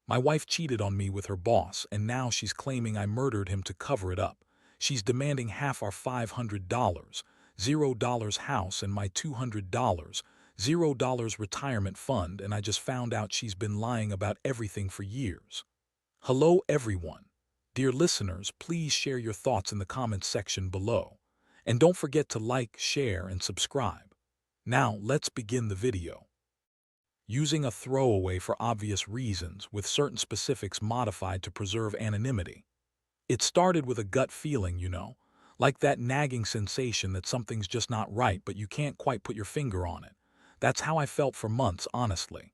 My wife cheated on me with her boss, and now she's claiming I murdered him to cover it up. She's demanding half our $500, $0 house and my $200, $0 retirement fund, and I just found out she's been lying about everything for years. Hello everyone. Dear listeners, please share your thoughts in the comments section below. And don't forget to like, share, and subscribe. Now, let's begin the video. Using a throwaway for obvious reasons, with certain specifics modified to preserve anonymity. It started with a gut feeling, like that nagging sensation that something's just not right but you can't quite put your finger on it. That's how I felt for months, honestly.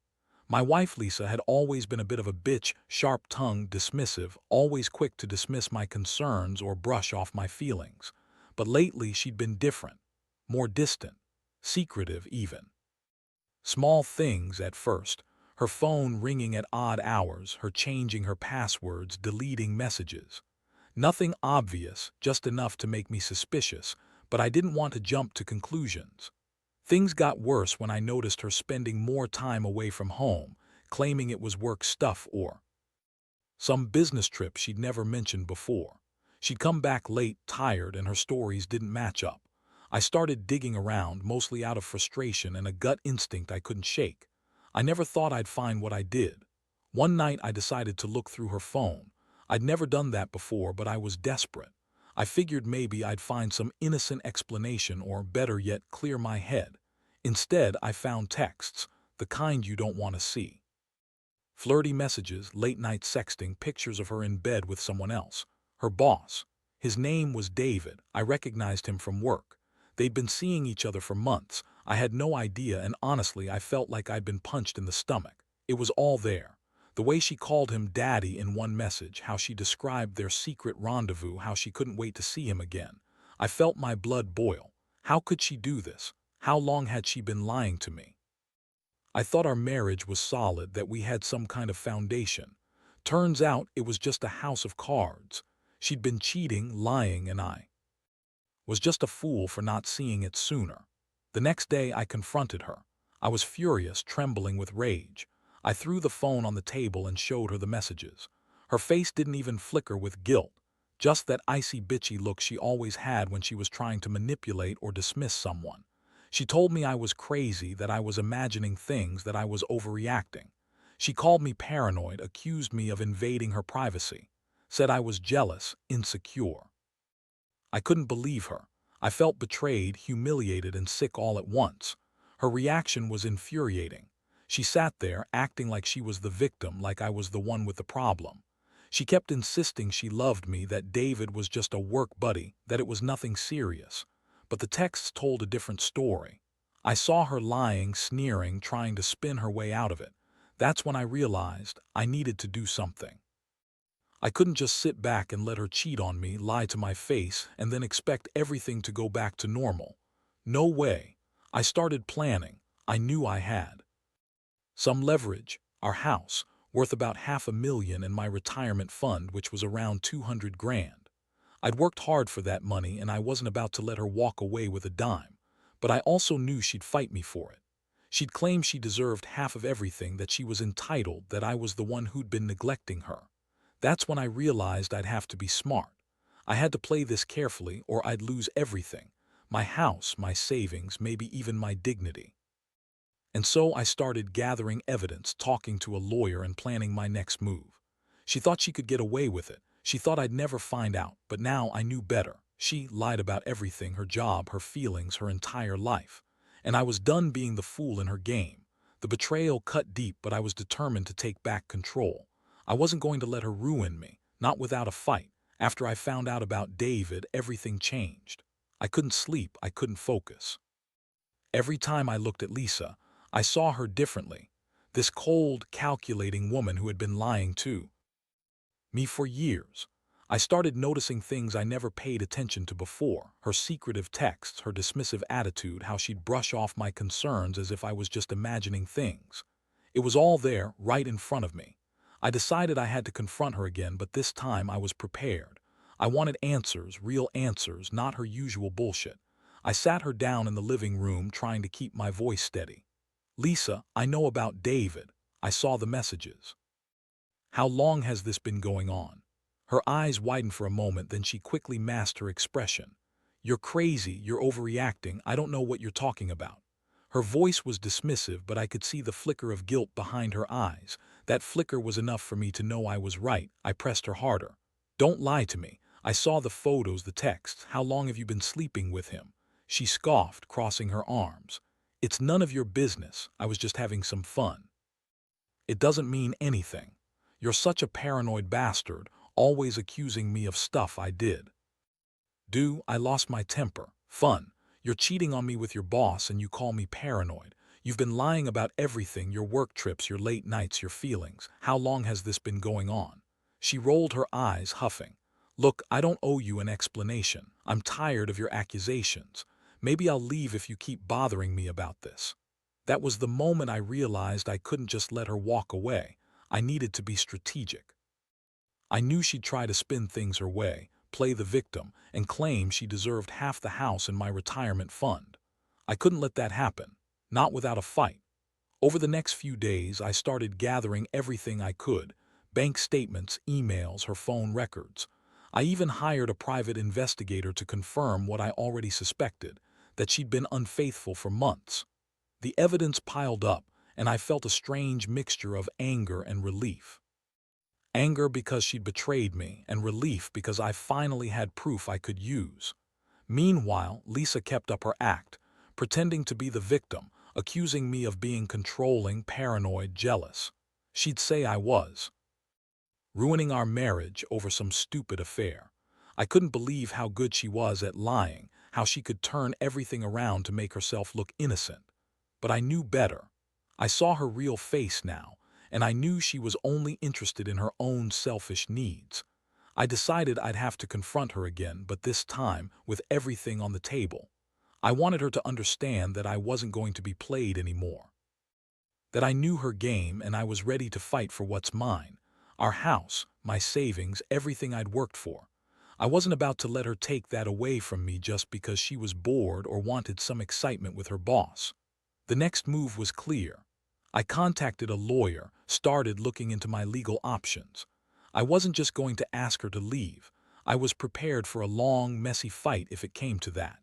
My wife Lisa had always been a bit of a bitch, sharp-tongued, dismissive, always quick to dismiss my concerns or brush off my feelings. But lately she'd been different, more distant, secretive even. Small things at first, her phone ringing at odd hours, her changing her passwords, deleting messages. Nothing obvious, just enough to make me suspicious, but I didn't want to jump to conclusions. Things got worse when I noticed her spending more time away from home, claiming it was work stuff or some business trip she'd never mentioned before. She'd come back late, tired, and her stories didn't match up. I started digging around, mostly out of frustration and a gut instinct I couldn't shake. I never thought I'd find what I did. One night I decided to look through her phone. I'd never done that before, but I was desperate. I figured maybe I'd find some innocent explanation or, better yet, clear my head. Instead, I found texts, the kind you don't want to see. Flirty messages, late-night sexting, pictures of her in bed with someone else. Her boss. His name was David. I recognized him from work. They'd been seeing each other for months. I had no idea, and honestly, I felt like I'd been punched in the stomach. It was all there. The way she called him daddy in one message, how she described their secret rendezvous, how she couldn't wait to see him again. I felt my blood boil. How could she do this? How long had she been lying to me? I thought our marriage was solid, that we had some kind of foundation. Turns out it was just a house of cards. She'd been cheating, lying, and I was just a fool for not seeing it sooner. The next day I confronted her. I was furious, trembling with rage. I threw the phone on the table and showed her the messages. Her face didn't even flicker with guilt, just that icy bitchy look she always had when she was trying to manipulate or dismiss someone. She told me I was crazy, that I was imagining things, that I was overreacting. She called me paranoid, accused me of invading her privacy, said I was jealous, insecure. I couldn't believe her. I felt betrayed, humiliated, and sick all at once. Her reaction was infuriating. She sat there, acting like she was the victim, like I was the one with the problem. She kept insisting she loved me, that David was just a work buddy, that it was nothing serious. But the texts told a different story. I saw her lying, sneering, trying to spin her way out of it. That's when I realized I needed to do something. I couldn't just sit back and let her cheat on me, lie to my face, and then expect everything to go back to normal. No way. I started planning. I knew I had some leverage, our house, worth about $500,000, and my retirement fund, which was around 200 grand. I'd worked hard for that money, and I wasn't about to let her walk away with a dime. But I also knew she'd fight me for it. She'd claim she deserved half of everything, that she was entitled, that I was the one who'd been neglecting her. That's when I realized I'd have to be smart. I had to play this carefully or I'd lose everything. My house, my savings, maybe even my dignity. And so I started gathering evidence, talking to a lawyer, and planning my next move. She thought she could get away with it. She thought I'd never find out, but now I knew better. She lied about everything, her job, her feelings, her entire life. And I was done being the fool in her game. The betrayal cut deep, but I was determined to take back control. I wasn't going to let her ruin me, not without a fight. After I found out about David, everything changed. I couldn't sleep, I couldn't focus. Every time I looked at Lisa, I saw her differently. This cold, calculating woman who had been lying to me for years. I started noticing things I never paid attention to before. Her secretive texts, her dismissive attitude, how she'd brush off my concerns as if I was just imagining things. It was all there, right in front of me. I decided I had to confront her again, but this time I was prepared. I wanted answers, real answers, not her usual bullshit. I sat her down in the living room, trying to keep my voice steady. Lisa, I know about David. I saw the messages. How long has this been going on? Her eyes widened for a moment, then she quickly masked her expression. You're crazy, you're overreacting, I don't know what you're talking about. Her voice was dismissive, but I could see the flicker of guilt behind her eyes. That flicker was enough for me to know I was right. I pressed her harder. Don't lie to me. I saw the photos, the texts. How long have you been sleeping with him? She scoffed, crossing her arms. It's none of your business. I was just having some fun. It doesn't mean anything. You're such a paranoid bastard, always accusing me of stuff I did. I lost my temper. Fun. You're cheating on me with your boss and you call me paranoid. You've been lying about everything, your work trips, your late nights, your feelings. How long has this been going on? She rolled her eyes, huffing. Look, I don't owe you an explanation. I'm tired of your accusations. Maybe I'll leave if you keep bothering me about this. That was the moment I realized I couldn't just let her walk away. I needed to be strategic. I knew she'd try to spin things her way, play the victim, and claim she deserved half the house and my retirement fund. I couldn't let that happen, not without a fight. Over the next few days, I started gathering everything I could: bank statements, emails, her phone records. I even hired a private investigator to confirm what I already suspected, that she'd been unfaithful for months. The evidence piled up, and I felt a strange mixture of anger and relief. Anger because she'd betrayed me, and relief because I finally had proof I could use. Meanwhile, Lisa kept up her act, pretending to be the victim, accusing me of being controlling, paranoid, jealous. She'd say I was ruining our marriage over some stupid affair. I couldn't believe how good she was at lying, how she could turn everything around to make herself look innocent. But I knew better. I saw her real face now, and I knew she was only interested in her own selfish needs. I decided I'd have to confront her again, but this time with everything on the table. I wanted her to understand that I wasn't going to be played anymore. That I knew her game and I was ready to fight for what's mine. Our house, my savings, everything I'd worked for. I wasn't about to let her take that away from me just because she was bored or wanted some excitement with her boss. The next move was clear. I contacted a lawyer, started looking into my legal options. I wasn't just going to ask her to leave. I was prepared for a long, messy fight if it came to that.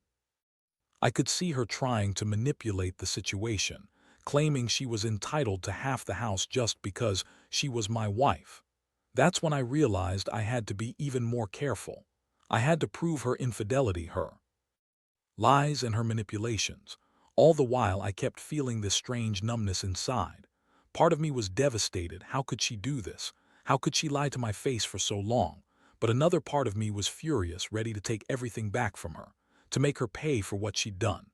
I could see her trying to manipulate the situation, claiming she was entitled to half the house just because she was my wife. That's when I realized I had to be even more careful. I had to prove her infidelity, her lies, and her manipulations. All the while, I kept feeling this strange numbness inside. Part of me was devastated. How could she do this? How could she lie to my face for so long? But another part of me was furious, ready to take everything back from her, to make her pay for what she'd done.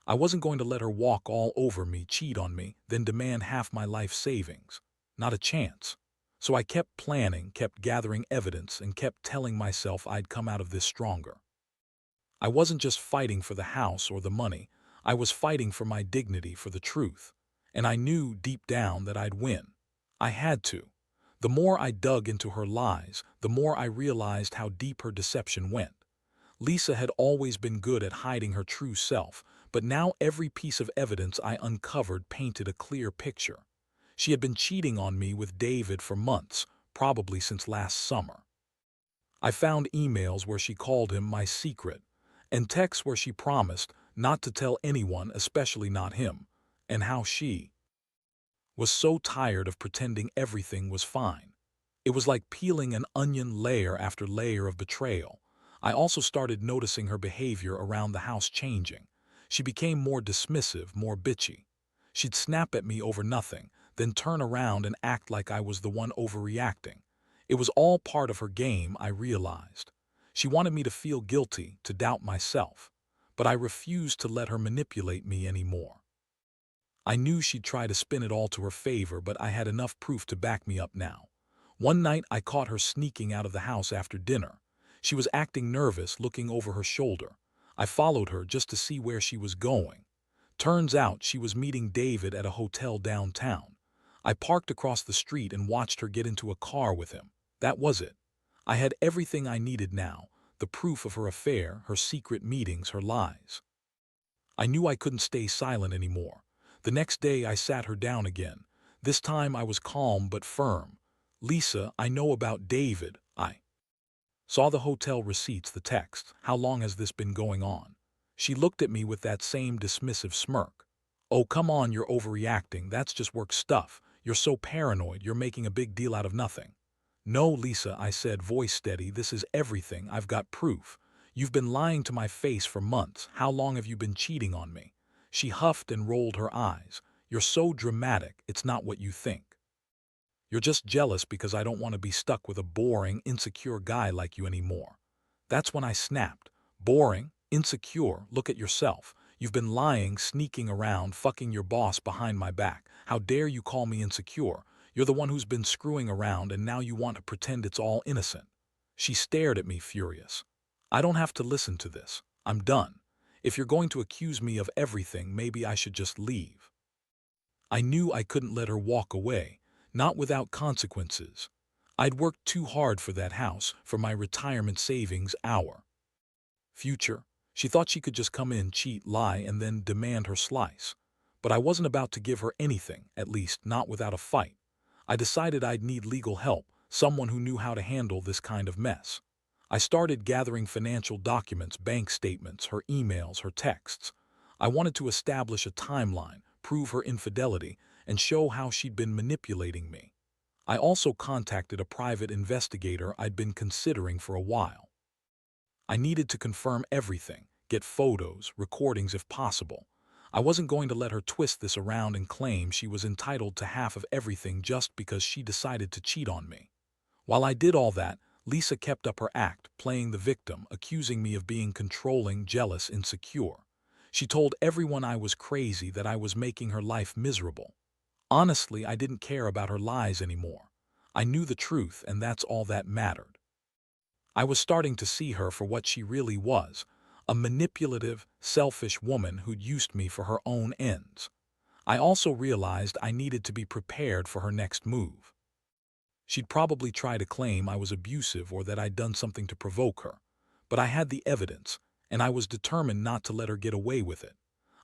I wasn't going to let her walk all over me, cheat on me, then demand half my life savings. Not a chance. So I kept planning, kept gathering evidence, and kept telling myself I'd come out of this stronger. I wasn't just fighting for the house or the money. I was fighting for my dignity, for the truth. And I knew deep down that I'd win. I had to. The more I dug into her lies, the more I realized how deep her deception went. Lisa had always been good at hiding her true self, but now every piece of evidence I uncovered painted a clear picture. She had been cheating on me with David for months, probably since last summer. I found emails where she called him my secret, and texts where she promised not to tell anyone, especially not him, and how she was so tired of pretending everything was fine. It was like peeling an onion layer after layer of betrayal. I also started noticing her behavior around the house changing. She became more dismissive, more bitchy. She'd snap at me over nothing, then turn around and act like I was the one overreacting. It was all part of her game, I realized. She wanted me to feel guilty, to doubt myself. But I refused to let her manipulate me anymore. I knew she'd try to spin it all to her favor, but I had enough proof to back me up now. One night I caught her sneaking out of the house after dinner. She was acting nervous, looking over her shoulder. I followed her just to see where she was going. Turns out she was meeting David at a hotel downtown. I parked across the street and watched her get into a car with him. That was it. I had everything I needed now, the proof of her affair, her secret meetings, her lies. I knew I couldn't stay silent anymore. The next day I sat her down again. This time I was calm but firm. Lisa, I know about David. I saw the hotel receipts, the text. How long has this been going on? She looked at me with that same dismissive smirk. Oh, come on, you're overreacting. That's just work stuff. You're so paranoid, you're making a big deal out of nothing. No, Lisa, I said, voice steady, this is everything. I've got proof. You've been lying to my face for months. How long have you been cheating on me? She huffed and rolled her eyes. You're so dramatic, it's not what you think. You're just jealous because I don't want to be stuck with a boring, insecure guy like you anymore. That's when I snapped. Boring? Insecure? Look at yourself. You've been lying, sneaking around, fucking your boss behind my back. How dare you call me insecure? You're the one who's been screwing around and now you want to pretend it's all innocent. She stared at me, furious. I don't have to listen to this. I'm done. If you're going to accuse me of everything, maybe I should just leave. I knew I couldn't let her walk away, not without consequences. I'd worked too hard for that house, for my retirement savings, our future. She thought she could just come in, cheat, lie, and then demand her slice. But I wasn't about to give her anything, at least not without a fight. I decided I'd need legal help, someone who knew how to handle this kind of mess. I started gathering financial documents, bank statements, her emails, her texts. I wanted to establish a timeline, prove her infidelity, and show how she'd been manipulating me. I also contacted a private investigator I'd been considering for a while. I needed to confirm everything, get photos, recordings if possible. I wasn't going to let her twist this around and claim she was entitled to half of everything just because she decided to cheat on me. While I did all that, Lisa kept up her act, playing the victim, accusing me of being controlling, jealous, insecure. She told everyone I was crazy, that I was making her life miserable. Honestly, I didn't care about her lies anymore. I knew the truth, and that's all that mattered. I was starting to see her for what she really was, a manipulative, selfish woman who'd used me for her own ends. I also realized I needed to be prepared for her next move. She'd probably try to claim I was abusive or that I'd done something to provoke her. But I had the evidence, and I was determined not to let her get away with it.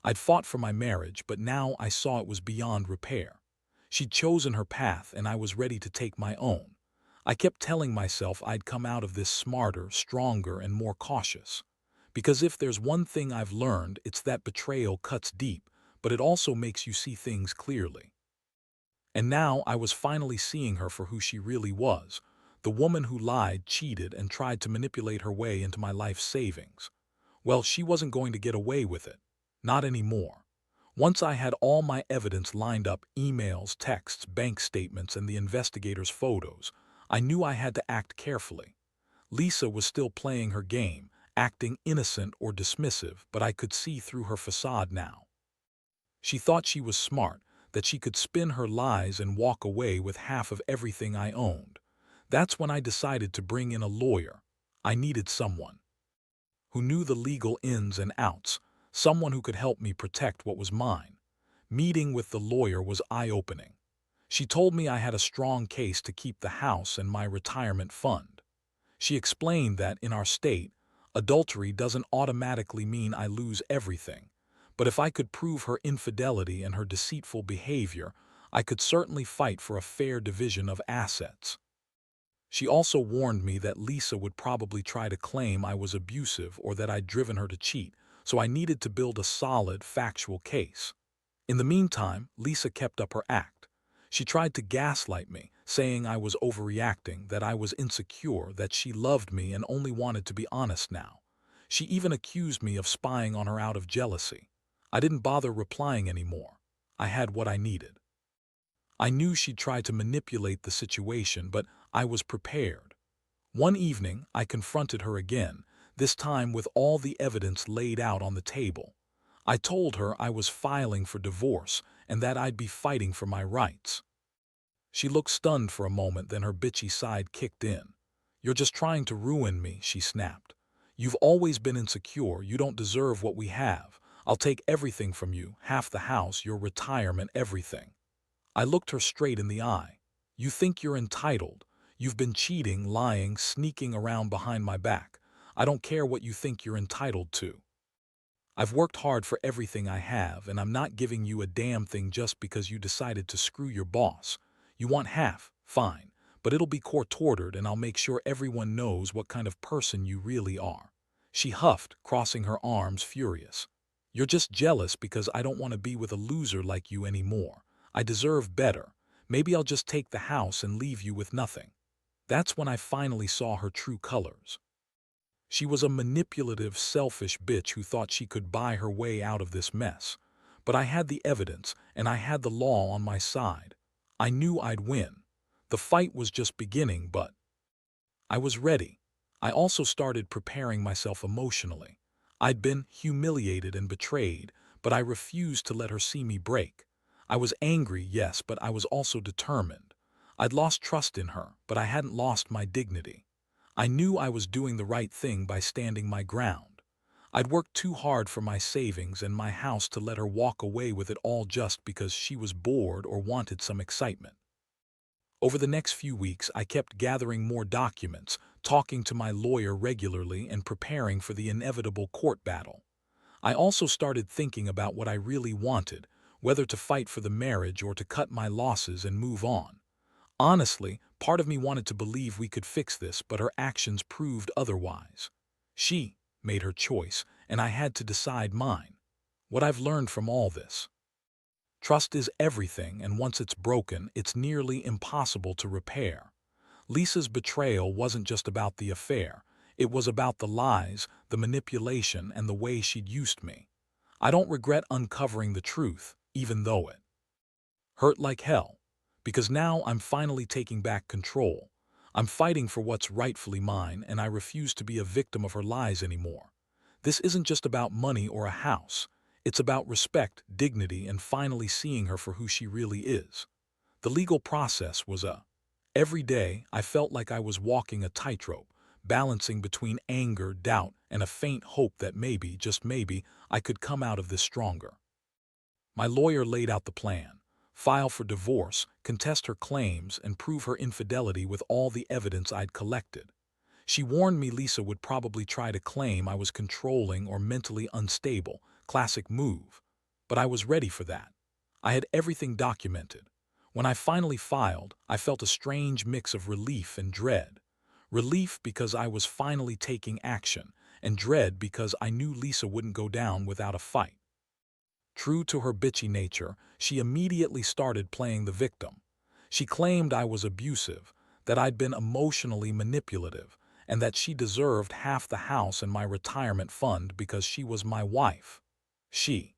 I'd fought for my marriage, but now I saw it was beyond repair. She'd chosen her path, and I was ready to take my own. I kept telling myself I'd come out of this smarter, stronger, and more cautious. Because if there's one thing I've learned, it's that betrayal cuts deep, but it also makes you see things clearly. And now I was finally seeing her for who she really was, the woman who lied, cheated, and tried to manipulate her way into my life savings. Well, she wasn't going to get away with it. Not anymore. Once I had all my evidence lined up, emails, texts, bank statements, and the investigator's photos, I knew I had to act carefully. Lisa was still playing her game, acting innocent or dismissive, but I could see through her facade now. She thought she was smart, that she could spin her lies and walk away with half of everything I owned. That's when I decided to bring in a lawyer. I needed someone who knew the legal ins and outs, someone who could help me protect what was mine. Meeting with the lawyer was eye-opening. She told me I had a strong case to keep the house and my retirement fund. She explained that in our state, adultery doesn't automatically mean I lose everything. But if I could prove her infidelity and her deceitful behavior, I could certainly fight for a fair division of assets. She also warned me that Lisa would probably try to claim I was abusive or that I'd driven her to cheat, so I needed to build a solid, factual case. In the meantime, Lisa kept up her act. She tried to gaslight me, saying I was overreacting, that I was insecure, that she loved me and only wanted to be honest now. She even accused me of spying on her out of jealousy. I didn't bother replying anymore. I had what I needed. I knew she'd try to manipulate the situation, but I was prepared. One evening, I confronted her again, this time with all the evidence laid out on the table. I told her I was filing for divorce and that I'd be fighting for my rights. She looked stunned for a moment, then her bitchy side kicked in. "You're just trying to ruin me," she snapped. "You've always been insecure. You don't deserve what we have. I'll take everything from you, half the house, your retirement, everything." I looked her straight in the eye. "You think you're entitled. You've been cheating, lying, sneaking around behind my back. I don't care what you think you're entitled to. I've worked hard for everything I have, and I'm not giving you a damn thing just because you decided to screw your boss. You want half, fine, but it'll be court-ordered and I'll make sure everyone knows what kind of person you really are." She huffed, crossing her arms, furious. "You're just jealous because I don't want to be with a loser like you anymore. I deserve better. Maybe I'll just take the house and leave you with nothing." That's when I finally saw her true colors. She was a manipulative, selfish bitch who thought she could buy her way out of this mess. But I had the evidence, and I had the law on my side. I knew I'd win. The fight was just beginning, but I was ready. I also started preparing myself emotionally. I'd been humiliated and betrayed, but I refused to let her see me break. I was angry, yes, but I was also determined. I'd lost trust in her, but I hadn't lost my dignity. I knew I was doing the right thing by standing my ground. I'd worked too hard for my savings and my house to let her walk away with it all just because she was bored or wanted some excitement. Over the next few weeks, I kept gathering more documents, talking to my lawyer regularly, and preparing for the inevitable court battle. I also started thinking about what I really wanted, whether to fight for the marriage or to cut my losses and move on. Honestly, part of me wanted to believe we could fix this, but her actions proved otherwise. She made her choice, and I had to decide mine. What I've learned from all this: trust is everything, and once it's broken, it's nearly impossible to repair. Lisa's betrayal wasn't just about the affair. It was about the lies, the manipulation, and the way she'd used me. I don't regret uncovering the truth, even though it hurt like hell, because now I'm finally taking back control. I'm fighting for what's rightfully mine, and I refuse to be a victim of her lies anymore. This isn't just about money or a house. It's about respect, dignity, and finally seeing her for who she really is. The legal process was every day I felt like I was walking a tightrope, balancing between anger, doubt, and a faint hope that maybe, just maybe, I could come out of this stronger. My lawyer laid out the plan: file for divorce, contest her claims, and prove her infidelity with all the evidence I'd collected. She warned me Lisa would probably try to claim I was controlling or mentally unstable, classic move. But I was ready for that. I had everything documented. When I finally filed, I felt a strange mix of relief and dread. Relief because I was finally taking action, and dread because I knew Lisa wouldn't go down without a fight. True to her bitchy nature, she immediately started playing the victim. She claimed I was abusive, that I'd been emotionally manipulative, and that she deserved half the house and my retirement fund because she was my wife. She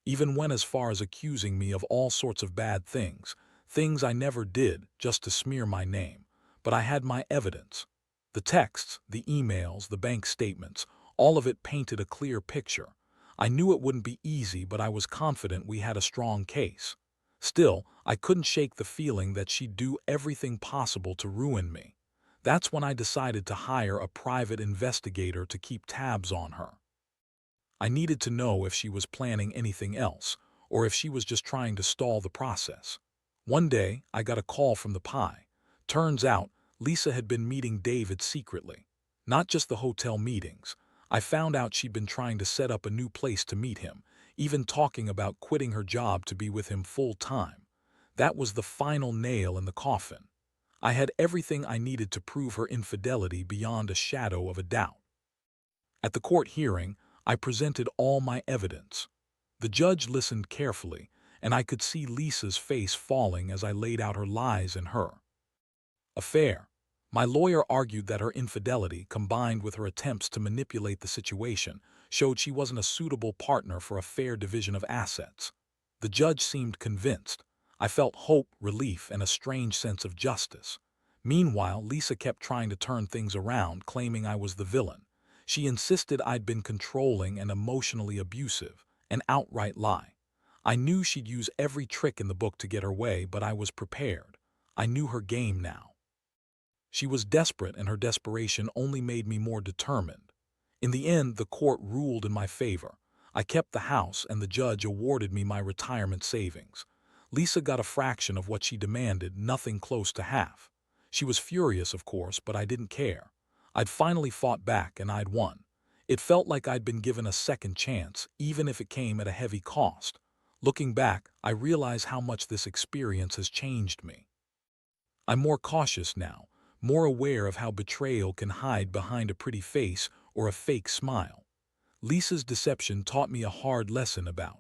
even went as far as accusing me of all sorts of bad things, things I never did, just to smear my name. But I had my evidence. The texts, the emails, the bank statements, all of it painted a clear picture. I knew it wouldn't be easy, but I was confident we had a strong case. Still, I couldn't shake the feeling that she'd do everything possible to ruin me. That's when I decided to hire a private investigator to keep tabs on her. I needed to know if she was planning anything else, or if she was just trying to stall the process. One day, I got a call from the PI. Turns out, Lisa had been meeting David secretly. Not just the hotel meetings. I found out she'd been trying to set up a new place to meet him, even talking about quitting her job to be with him full-time. That was the final nail in the coffin. I had everything I needed to prove her infidelity beyond a shadow of a doubt. At the court hearing, I presented all my evidence. The judge listened carefully, and I could see Lisa's face falling as I laid out her lies and her affair. My lawyer argued that her infidelity, combined with her attempts to manipulate the situation, showed she wasn't a suitable partner for a fair division of assets. The judge seemed convinced. I felt hope, relief, and a strange sense of justice. Meanwhile, Lisa kept trying to turn things around, claiming I was the villain. She insisted I'd been controlling and emotionally abusive, an outright lie. I knew she'd use every trick in the book to get her way, but I was prepared. I knew her game now. She was desperate, and her desperation only made me more determined. In the end, the court ruled in my favor. I kept the house, and the judge awarded me my retirement savings. Lisa got a fraction of what she demanded, nothing close to half. She was furious, of course, but I didn't care. I'd finally fought back, and I'd won. It felt like I'd been given a second chance, even if it came at a heavy cost. Looking back, I realize how much this experience has changed me. I'm more cautious now, more aware of how betrayal can hide behind a pretty face or a fake smile. Lisa's deception taught me a hard lesson about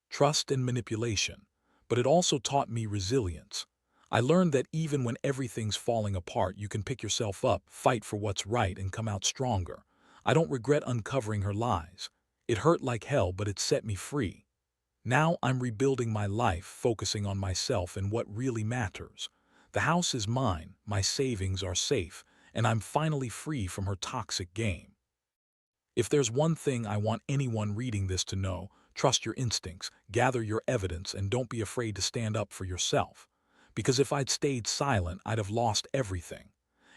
trust and manipulation, but it also taught me resilience. I learned that even when everything's falling apart, you can pick yourself up, fight for what's right, and come out stronger. I don't regret uncovering her lies. It hurt like hell, but it set me free. Now I'm rebuilding my life, focusing on myself and what really matters. The house is mine, my savings are safe, and I'm finally free from her toxic game. If there's one thing I want anyone reading this to know, trust your instincts, gather your evidence, and don't be afraid to stand up for yourself. Because if I'd stayed silent, I'd have lost everything.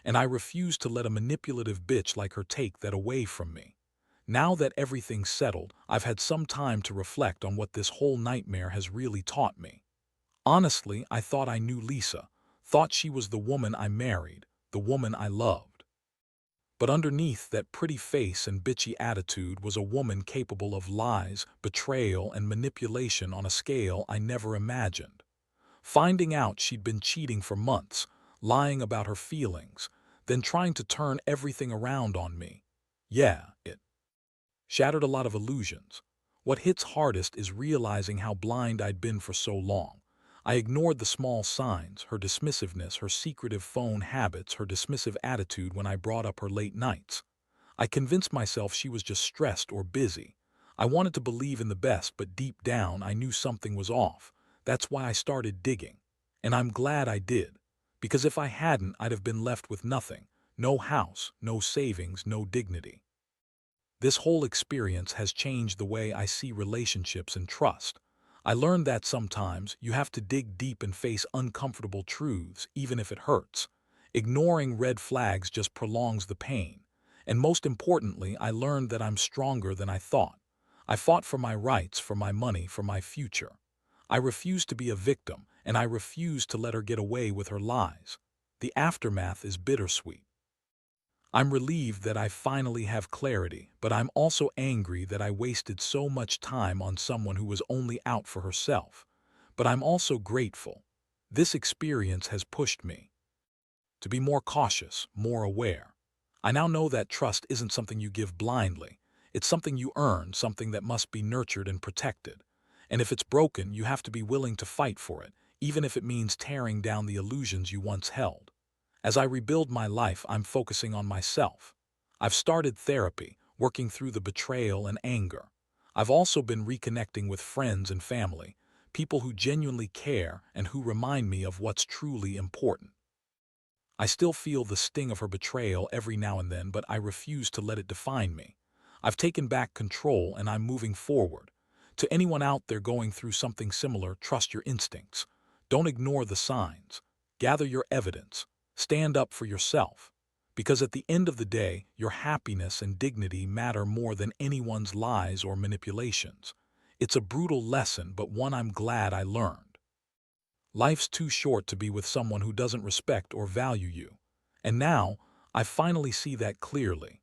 And I refuse to let a manipulative bitch like her take that away from me. Now that everything's settled, I've had some time to reflect on what this whole nightmare has really taught me. Honestly, I thought I knew Lisa, thought she was the woman I married, the woman I loved. But underneath that pretty face and bitchy attitude was a woman capable of lies, betrayal, and manipulation on a scale I never imagined. Finding out she'd been cheating for months, lying about her feelings, then trying to turn everything around on me. Yeah, it shattered a lot of illusions. What hits hardest is realizing how blind I'd been for so long. I ignored the small signs, her dismissiveness, her secretive phone habits, her dismissive attitude when I brought up her late nights. I convinced myself she was just stressed or busy. I wanted to believe in the best, but deep down I knew something was off. That's why I started digging. And I'm glad I did. Because if I hadn't, I'd have been left with nothing. No house, no savings, no dignity. This whole experience has changed the way I see relationships and trust. I learned that sometimes you have to dig deep and face uncomfortable truths, even if it hurts. Ignoring red flags just prolongs the pain. And most importantly, I learned that I'm stronger than I thought. I fought for my rights, for my money, for my future. I refused to be a victim, and I refused to let her get away with her lies. The aftermath is bittersweet. I'm relieved that I finally have clarity, but I'm also angry that I wasted so much time on someone who was only out for herself. But I'm also grateful. This experience has pushed me to be more cautious, more aware. I now know that trust isn't something you give blindly. It's something you earn, something that must be nurtured and protected. And if it's broken, you have to be willing to fight for it, even if it means tearing down the illusions you once held. As I rebuild my life, I'm focusing on myself. I've started therapy, working through the betrayal and anger. I've also been reconnecting with friends and family, people who genuinely care and who remind me of what's truly important. I still feel the sting of her betrayal every now and then, but I refuse to let it define me. I've taken back control and I'm moving forward. To anyone out there going through something similar, trust your instincts. Don't ignore the signs. Gather your evidence. Stand up for yourself. Because at the end of the day, your happiness and dignity matter more than anyone's lies or manipulations. It's a brutal lesson, but one I'm glad I learned. Life's too short to be with someone who doesn't respect or value you. And now, I finally see that clearly.